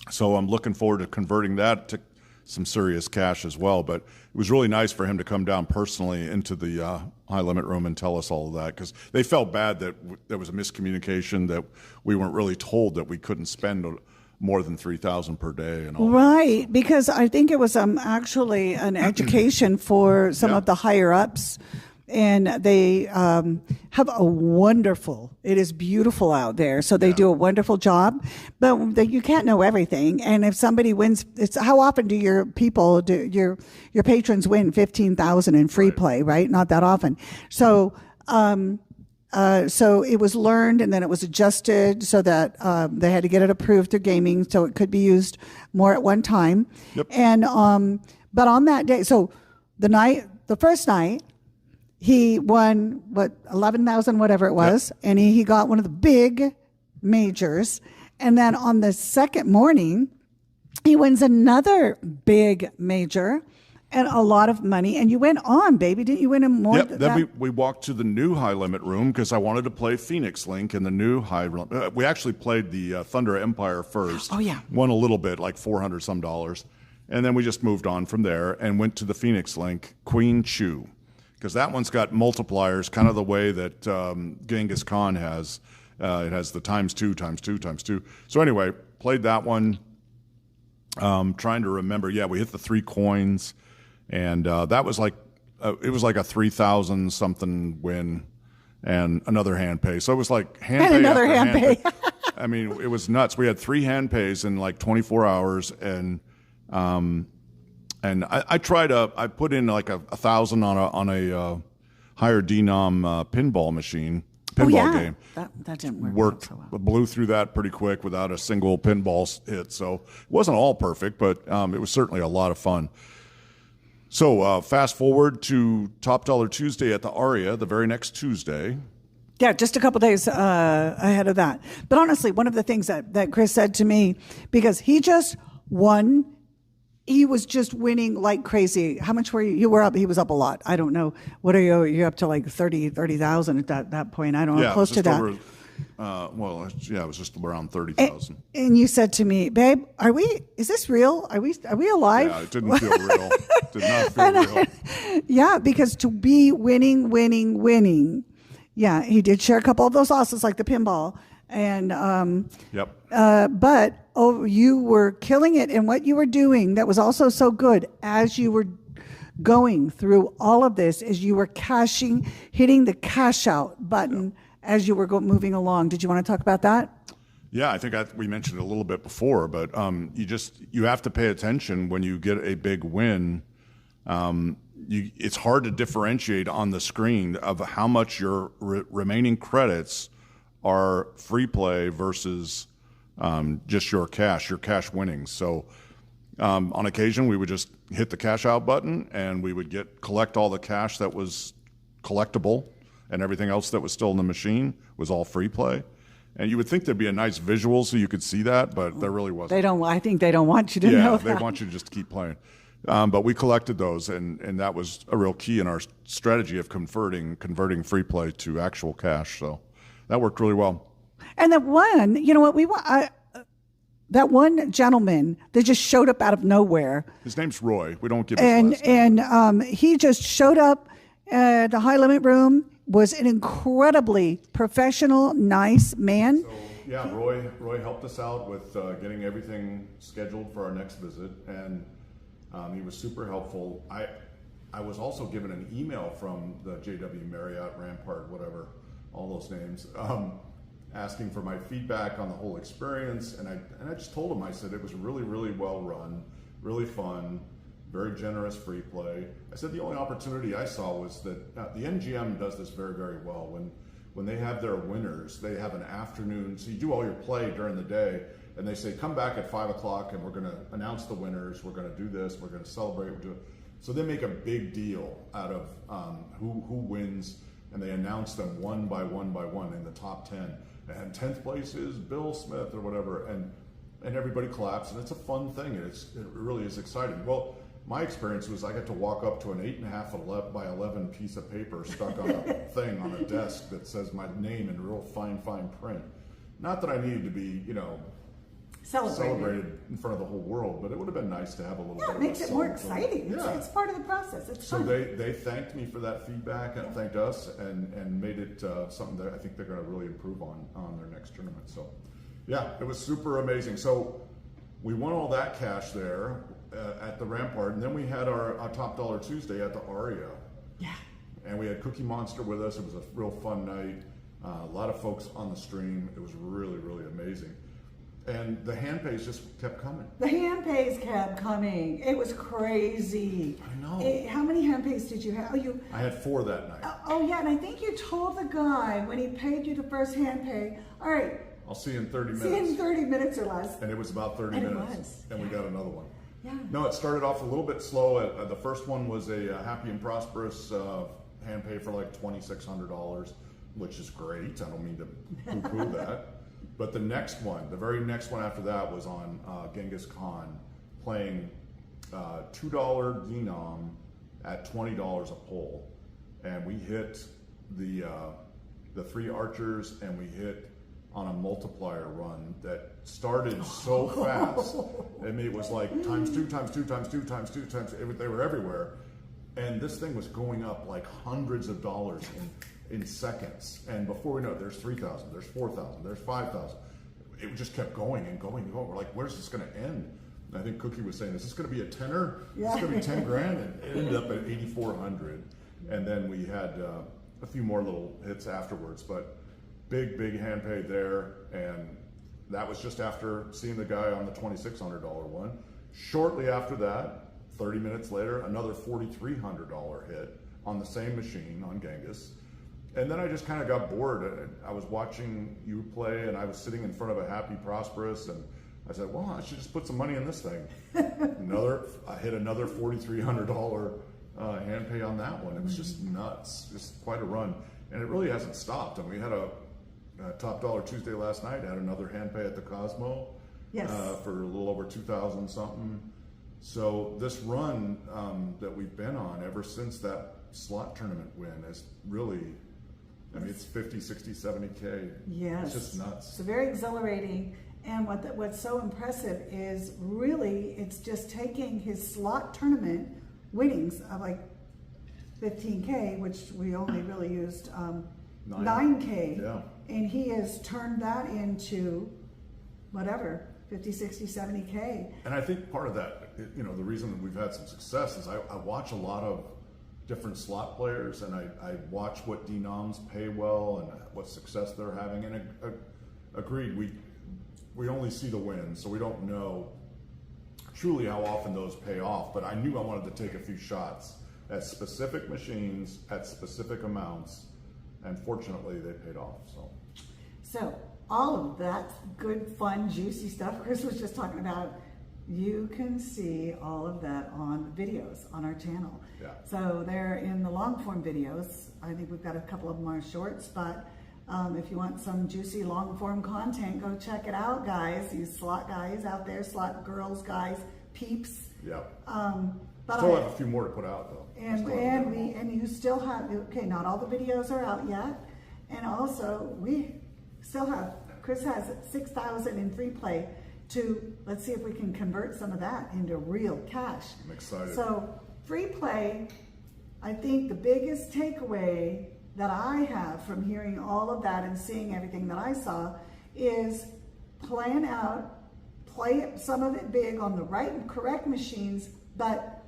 So I'm looking forward to converting that to some serious cash as well. But it was really nice for him to come down personally into the high limit room and tell us all of that, because they felt bad that there was a miscommunication, that we weren't really told that we couldn't spend more than $3,000 per day and all. Right, because I think it was actually an education for some of the higher ups. And they have it is beautiful out there. So they do a wonderful job, but you can't know everything. And if somebody wins, how often do your patrons win 15,000 in free play, right? Not that often. So, so it was learned and then it was adjusted so that they had to get it approved through gaming so it could be used more at one time. Yep. And, but on that day, so the first night, he won 11,000, whatever it was, and he got one of the big majors. And then on the second morning, he wins another big major and a lot of money. And you went on, baby, didn't you win him more? Yep. Then we walked to the new high limit room because I wanted to play Phoenix Link in the new high limit. We actually played the Thunder Empire first. Oh yeah, won a little bit, like $400 some, and then we just moved on from there and went to the Phoenix Link Queen Chu. Because that one's got multipliers, kind of the way that Genghis Khan has. It has the times two. So anyway, played that one. Trying to remember. Yeah, we hit the 3 coins, and that was like it was like a 3,000 something win, and another hand pay. So it was like hand pay another after hand pay. I mean, it was nuts. We had 3 hand pays in like 24 hours, and I put in like 1,000 on a higher denom pinball game. That didn't work. So well. Blew through that pretty quick without a single pinball hit. So it wasn't all perfect, but it was certainly a lot of fun. So fast forward to Top Dollar Tuesday at the Aria, the very next Tuesday. Yeah, just a couple days ahead of that. But honestly, one of the things that Kris said to me, because he just won. He was just winning like crazy. How much were you? You were up. He was up a lot. I don't know. What are you? You're up to like 30,000 at that point. I don't know. Close to that. It was just around 30,000. And you said to me, babe, is this real? Are we alive? Yeah, it didn't feel real. Did not feel real. Yeah, because to be winning. Yeah, he did share a couple of those losses like the pinball. And but you were killing it in what you were doing. That was also so good as you were going through all of this, as you were hitting the cash out button as you were moving along. Did you want to talk about that? Yeah, I think we mentioned it a little bit before, but you have to pay attention when you get a big win. It's hard to differentiate on the screen of how much your remaining credits are free play versus just your cash winnings. So on occasion, we would just hit the cash out button and we would collect all the cash that was collectible, and everything else that was still in the machine was all free play. And you would think there'd be a nice visual so you could see that, but there really wasn't. I think they don't want you to know that. Yeah, they want you to just keep playing. But we collected those, and that was a real key in our strategy of converting free play to actual cash. So that worked really well. And that one, you know what, that one gentleman that just showed up out of nowhere. His name's Roy. We don't give his last name. And he just showed up at the high limit room, was an incredibly professional, nice man. So, yeah, Roy helped us out with getting everything scheduled for our next visit, and he was super helpful. I was also given an email from the JW Marriott, Rampart, whatever, all those names, asking for my feedback on the whole experience. And I just told him, I said, it was really, really well run, really fun, very generous free play. I said the only opportunity I saw was that the NGM does this very, very well. When they have their winners, they have an afternoon, so you do all your play during the day, and they say, come back at 5 o'clock and we're gonna announce the winners, we're gonna do this, we're gonna celebrate, we're doing. So they make a big deal out of who wins, and they announce them one by one by one in the top 10. And 10th place is Bill Smith or whatever, and everybody claps, and it's a fun thing, and it really is exciting. Well, my experience was I got to walk up to an 8.5 by 11 piece of paper stuck on a thing on a desk that says my name in real fine print. Not that I needed to be, celebrated in front of the whole world, but it would have been nice to have a little bit it makes it more exciting. Yeah. It's part of the process. It's so fun. they thanked me for that feedback and thanked us and made it something that I think they're going to really improve on their next tournament. So yeah, it was super amazing. So we won all that cash there at the Rampart, and then we had our Top Dollar Tuesday at the Aria. Yeah. And we had Cookie Monster with us. It was a real fun night. A lot of folks on the stream. It was really, really amazing. And the hand pays just kept coming. The hand pays kept coming. It was crazy. I know. How many hand pays did you have? I had 4 that night. Oh yeah, and I think you told the guy when he paid you the first hand pay, all right, I'll see you in 30 minutes. see you in 30 minutes or less. And it was about 30 And it minutes. was. And we got another one. Yeah. No, it started off a little bit slow. The first one was a happy and prosperous hand pay for like $2,600, which is great. I don't mean to poo-poo that. But the next one, the very next one after that was on Genghis Khan playing $2 denom at $20 a pole. And we hit the 3 archers, and we hit on a multiplier run that started so fast. I mean, it was like times 2, times 2, times 2, times 2, times, they were everywhere. And this thing was going up like hundreds of dollars in seconds. And before we know it, there's 3,000, there's 4,000, there's 5,000. It just kept going and going and going. We're like, where's this gonna end? And I think Cookie was saying, is this gonna be a tenner? Yeah. Is this gonna be 10 grand? And it ended up at 8,400. And then we had a few more little hits afterwards, but big hand pay there. And that was just after seeing the guy on the $2,600 one. Shortly after that, 30 minutes later, another $4,300 hit on the same machine on Genghis. And then I just kind of got bored. I was watching you play, and I was sitting in front of a happy, prosperous, and I said, well, I should just put some money in this thing. I hit another $4,300 hand pay on that one. It was just nuts, just quite a run. And it really hasn't stopped. And we had a Top Dollar Tuesday last night. I had another hand pay at the Cosmo for a little over 2,000 something. So this run that we've been on ever since that slot tournament win is really, I mean, it's 50, 60, 70K. Yes. It's just nuts. It's very exhilarating. And what's so impressive is really it's just taking his slot tournament winnings of like 15K, which we only really used 9K. Yeah. And he has turned that into whatever, 50, 60, 70K. And I think part of that, the reason that we've had some success is I watch a lot of different slot players, and I watch what denoms pay well and what success they're having. And agreed, we only see the wins, so we don't know truly how often those pay off. But I knew I wanted to take a few shots at specific machines at specific amounts, and fortunately they paid off. So all of that good, fun, juicy stuff Kris was just talking about, you can see all of that on videos on our channel. Yeah. So they're in the long form videos. I think we've got a couple of them on shorts, but if you want some juicy long form content, go check it out, guys. You slot guys out there, slot girls, guys, peeps. Yeah. But Still have a few more to put out though. And you still have, okay, not all the videos are out yet. And also we still have, Kris has 6,000 in free play to, let's see if we can convert some of that into real cash. I'm excited. So free play, I think the biggest takeaway that I have from hearing all of that and seeing everything that I saw is plan out, play some of it big on the right and correct machines, but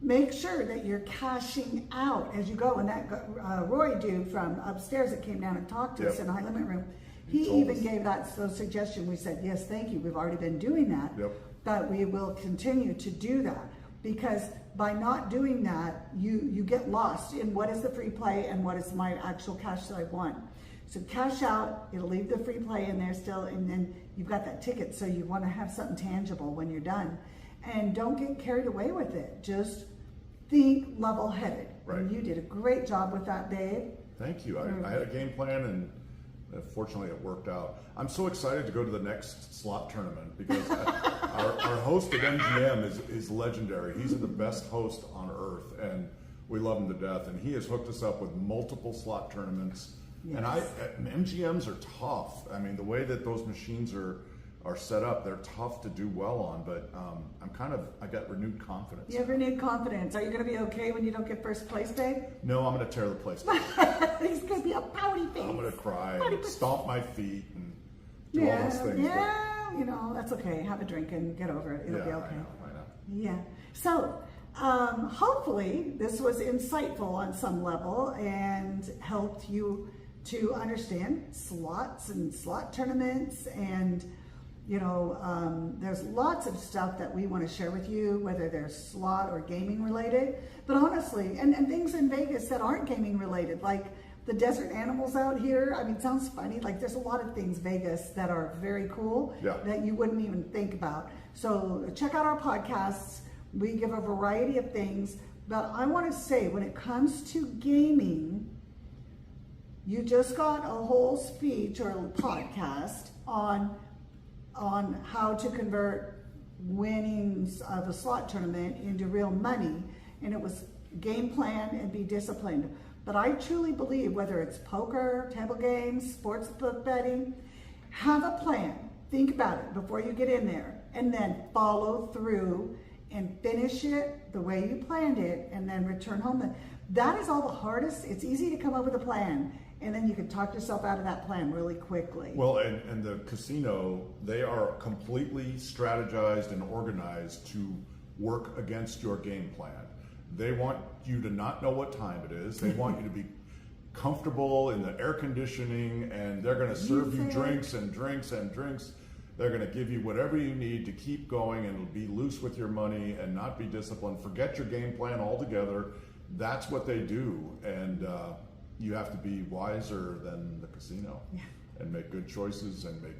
make sure that you're cashing out as you go. And that Roy dude from upstairs that came down and talked to us in the high limit room, he even gave those suggestion. We said, yes, thank you. We've already been doing that, but we will continue to do that, because by not doing that, you get lost in what is the free play and what is my actual cash that I want. So cash out, it'll leave the free play in there still, and then you've got that ticket, so you want to have something tangible when you're done. And don't get carried away with it. Just think level-headed. Right. And you did a great job with that, babe. Thank you. I had a game plan, and fortunately it worked out. I'm so excited to go to the next slot tournament, because our host at MGM is legendary. He's the best host on earth, and we love him to death. And he has hooked us up with multiple slot tournaments. Yes. And MGMs are tough. I mean, the way that those machines are set up, they're tough to do well on, but I got renewed confidence. You have renewed confidence. Are you going to be okay when you don't get first place, babe? No, I'm going to tear the place down. He's going to be a pouty face. I'm going to cry and stomp my feet and do all those things. Yeah, you know, that's okay. Have a drink and get over it. It'll be okay. I know. Yeah. So, hopefully this was insightful on some level and helped you to understand slots and slot tournaments, and there's lots of stuff that we want to share with you, whether they're slot or gaming related, but honestly, and things in Vegas that aren't gaming related, like the desert animals out here. I mean, it sounds funny. Like, there's a lot of things Vegas that are very cool that you wouldn't even think about. So check out our podcasts. We give a variety of things, but I want to say, when it comes to gaming, you just got a whole speech or a podcast on how to convert winnings of a slot tournament into real money, and it was game plan and be disciplined. But I truly believe, whether it's poker, table games, sports book betting, have a plan. Think about it before you get in there, and then follow through and finish it the way you planned it, and then return home. That is all the hardest. It's easy to come up with a plan, and then you can talk yourself out of that plan really quickly. Well, and the casino, they are completely strategized and organized to work against your game plan. They want you to not know what time it is. They want you to be comfortable in the air conditioning, and they're going to serve you drinks and drinks and drinks. They're going to give you whatever you need to keep going and be loose with your money and not be disciplined. Forget your game plan altogether. That's what they do. And you have to be wiser than the casino and make good choices and make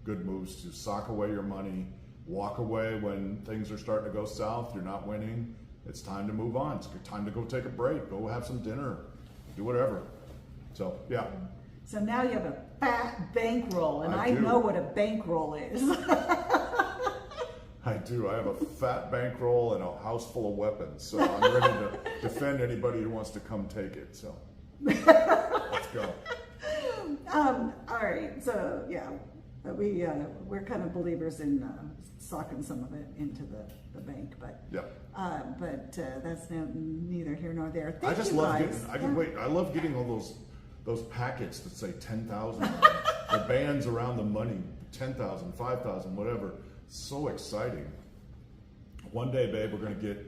good moves to sock away your money, walk away when things are starting to go south, you're not winning. It's time to move on. It's time to go take a break, go have some dinner, do whatever. So, yeah. So now you have a fat bankroll, and I know what a bankroll is. I do. I have a fat bankroll and a house full of weapons, so I'm ready to defend anybody who wants to come take it. So let's go. All right. So yeah, we're kind of believers in socking some of it into the bank, but that's neither here nor there. I just love getting. I love getting all those packets that say 10,000. The bands around the money, 10,000, 5,000, whatever. So exciting. One day, babe, we're going to get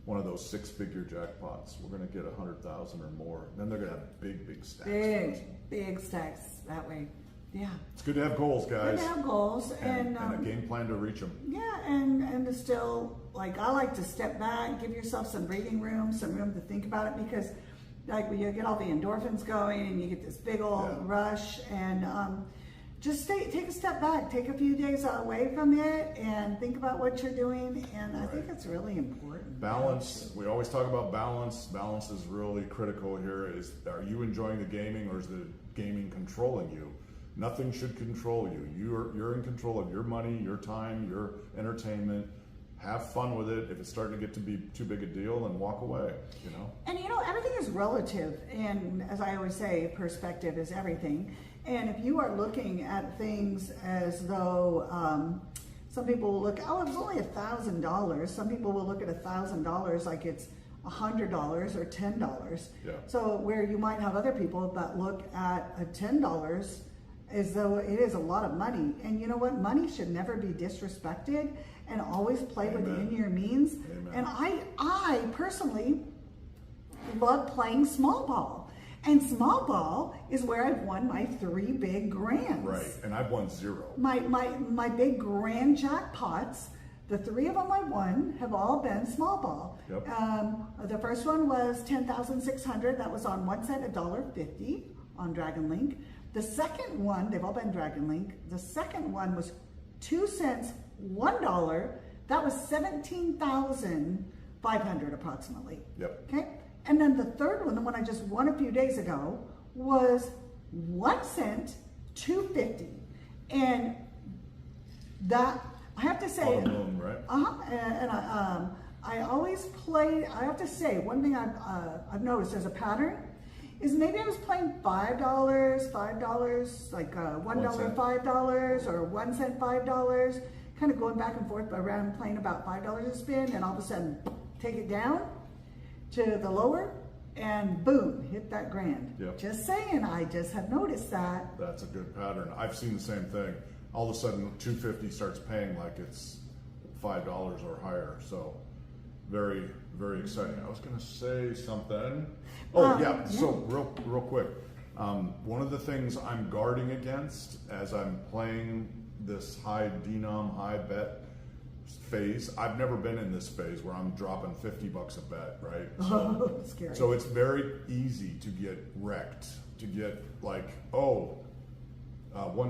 one of those 6-figure jackpots. We're going to get 100,000 or more. Then they're going to have big stacks. Big stacks that way. Yeah. It's good to have goals, guys. Good to have goals. And a game plan to reach them. Yeah, and to still, I like to step back, give yourself some breathing room, some room to think about it, because when you get all the endorphins going and you get this big old rush, and just take a step back, take a few days away from it, and think about what you're doing. And I think it's really important. Balance. We always talk about balance. Balance is really critical here. Are you enjoying the gaming, or is the gaming controlling you? Nothing should control you. You're in control of your money, your time, your entertainment. Have fun with it. If it's starting to get to be too big a deal, then walk away, And everything is relative. And as I always say, perspective is everything. And if you are looking at things as though some people will look, it was only $1,000. Some people will look at $1,000 like it's $100 or $10. Yeah. So where you might have other people that look at $10 as though it is a lot of money. And you know what? Money should never be disrespected, and always play within your means. And I personally love playing small ball. And small ball is where I've won my 3 big grands. Right, and I've won 0. My big grand jackpots, the 3 of them I won have all been small ball. Yep. The first one was 10,600. That was on 1 cent, $1.50 on Dragon Link. The second one, they've all been Dragon Link. The second one was 2 cents, $1. That was 17,500 approximately. Yep. Okay. And then the third one, the one I just won a few days ago, was 1 cent, $2.50. And that, I have to say, Moon, right? and I always play. I have to say, one thing I've noticed as a pattern is maybe I was playing $5, like $1, $5, or 1 cent, $5, kind of going back and forth around playing about $5 a spin, and all of a sudden take it down to the lower, and boom, hit that grand. Yep. Just saying, I just have noticed that. That's a good pattern. I've seen the same thing. All of a sudden, $2.50 starts paying like it's $5 or higher. So, very, very exciting. I was going to say something. Oh, yeah. So, real quick. One of the things I'm guarding against as I'm playing this high denom, high bet phase. I've never been in this phase where I'm dropping $50 a bet, right? So, Scary. So it's very easy to get wrecked, to get like, 1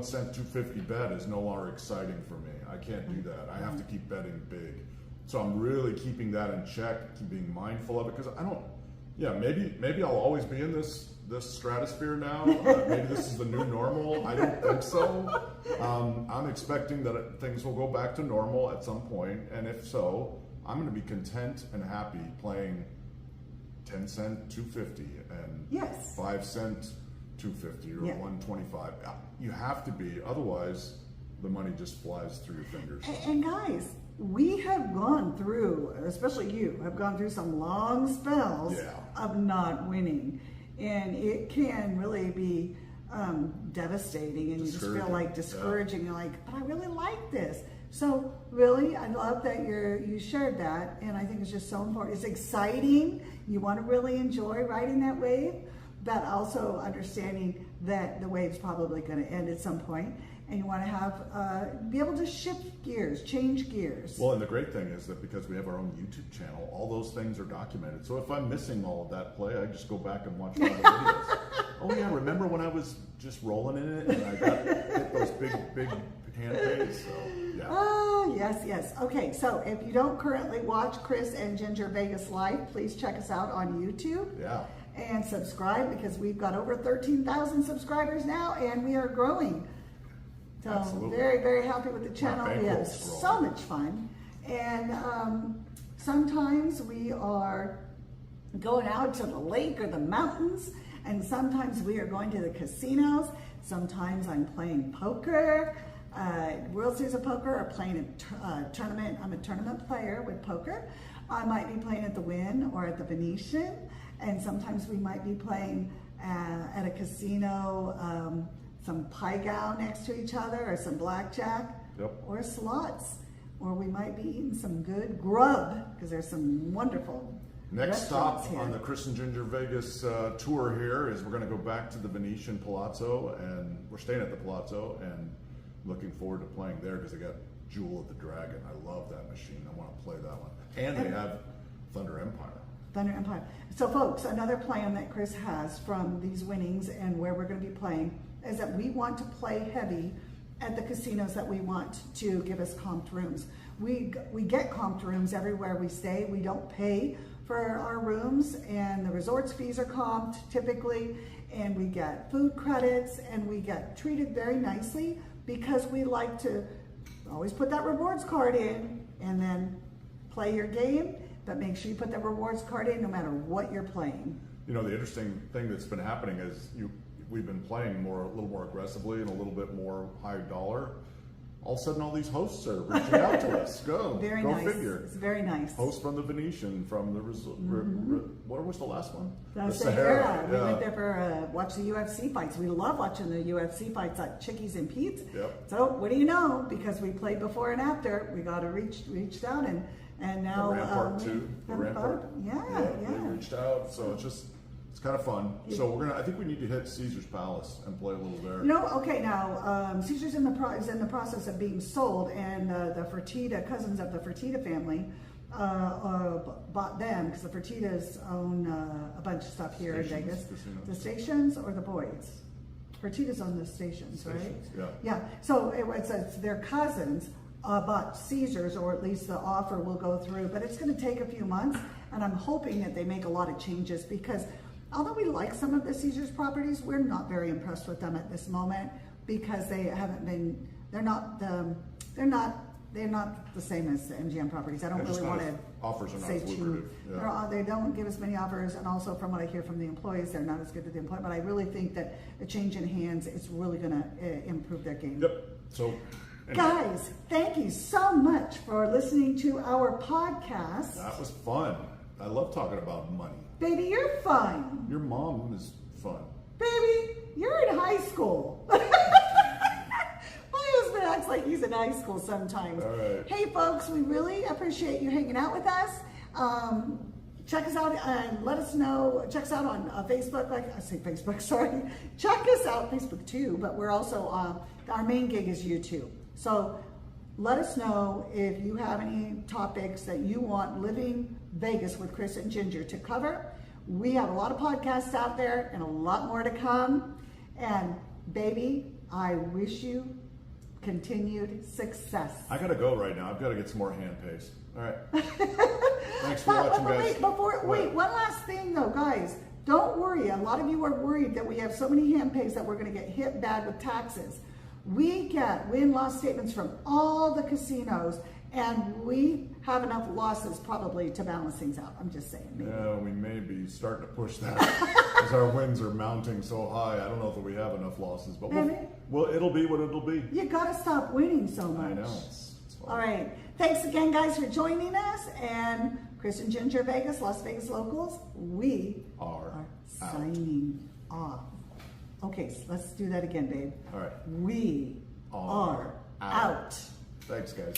cent, $2.50 bet is no longer exciting for me. I can't do that. I have to keep betting big. So I'm really keeping that in check, being mindful of it, because I don't, maybe I'll always be in this stratosphere now. Maybe this is the new normal. I don't think so. I'm expecting that things will go back to normal at some point, and if so, I'm going to be content and happy playing 10 cent, $2.50, and 5 cent, $2.50, or $1.25. You have to be, otherwise the money just flies through your fingers. And guys, we have gone through, especially you, have gone through some long spells of not winning. And it can really be devastating, and you just feel like discouraging. You're like, but I really like this. So really, I love that you shared that, and I think it's just so important. It's exciting. You want to really enjoy riding that wave, but also understanding that the wave's probably going to end at some point, and you want to have be able to shift gears, change gears. Well, and the great thing is that because we have our own YouTube channel, all those things are documented. So if I'm missing all of that play, I just go back and watch all the videos. Oh yeah, remember when I was just rolling in it and I got hit those big hand pays? So yeah. Oh yes. Okay, so if you don't currently watch Kris and Ginger Vegas live, please check us out on YouTube. Yeah. And subscribe, because we've got over 13,000 subscribers now, and we are growing. So Absolutely. very, very happy with the channel. We have so much fun. And sometimes we are going out to the lake or the mountains, and sometimes we are going to the casinos. Sometimes I'm playing poker, World Series of Poker, or playing a tournament. I'm a tournament player with poker. I might be playing at the Wynn or at the Venetian, and sometimes we might be playing at a casino, some pie gow next to each other, or some blackjack, or slots, or we might be eating some good grub, because there's some wonderful Next stop on the Kris and Ginger Vegas tour here is we're going to go back to the Venetian Palazzo, and we're staying at the Palazzo, and looking forward to playing there because they got Jewel of the Dragon. I love that machine. I want to play that one. And they have Thunder Empire. Thunder Empire. So folks, another plan that Kris has from these winnings and where we're going to be playing is that we want to play heavy at the casinos that we want to give us comped rooms. We get comped rooms everywhere we stay. We don't pay for our rooms, and the resort's fees are comped typically, and we get food credits, and we get treated very nicely because we like to always put that rewards card in and then play your game, but make sure you put that rewards card in no matter what you're playing. You know, the interesting thing that's been happening is we've been playing a little more aggressively and a little bit more high dollar. all of a sudden all these hosts are reaching out to us. Go nice. Figure. It's very nice. Host from the Venetian, from the what was the last one? The Sahara. We went there for watch the UFC fights. We love watching the UFC fights like Chickies and Pete's. Yep. So what do you know? Because we played before and after, we got to reach down and now the Rampart too. The Rampart. Yeah. They reached out, so it's kind of fun. So I think we need to hit Caesar's Palace and play a little there. Okay, now Caesar's is in the process of being sold, and the Fertitta cousins of the Fertitta family bought them because the Fertittas own a bunch of stuff here in Vegas. Casinos. The stations or the Boyds? Fertittas own the stations, right? Yeah. Yeah. So it's their cousins bought Caesar's, or at least the offer will go through, but it's going to take a few months, and I'm hoping that they make a lot of changes because. Although we like some of the Caesars properties, we're not very impressed with them at this moment because they haven't been. They're not the same as the MGM properties. I don't really want to offers are not say as lucrative. Yeah. They don't give us many offers, and also from what I hear from the employees, they're not as good to the employee. But I really think that a change in hands is really going to improve their game. Yep. So. Guys, thank you so much for listening to our podcast. That was fun. I love talking about money. Baby, you're fun. Your mom is fun. Baby, you're in high school. My husband acts like he's in high school sometimes. All right. Hey, folks, we really appreciate you hanging out with us. Check us out and let us know. Check us out on Facebook. Like I say Facebook, sorry. Check us out, Facebook too, but we're also, our main gig is YouTube. So let us know if you have any topics that you want Living Vegas with Kris and Ginger to cover. We have a lot of podcasts out there and a lot more to come. And baby, I wish you continued success. I gotta go right now. I've got to get some more hand paste. All right. Thanks for watching, guys. Wait, one last thing though, guys. Don't worry. A lot of you are worried that we have so many hand pays that we're going to get hit bad with taxes. We get win-loss statements from all the casinos, and we have enough losses probably to balance things out. I'm just saying. Maybe. Yeah, we may be starting to push that because our wins are mounting so high. I don't know if we have enough losses, but it'll be what it'll be. You got to stop winning so much. I know. It's fun. All right. Thanks again, guys, for joining us. And Kris and Ginger Vegas, Las Vegas locals, we are signing off. Okay, so let's do that again, babe. All right. We are out. Thanks, guys.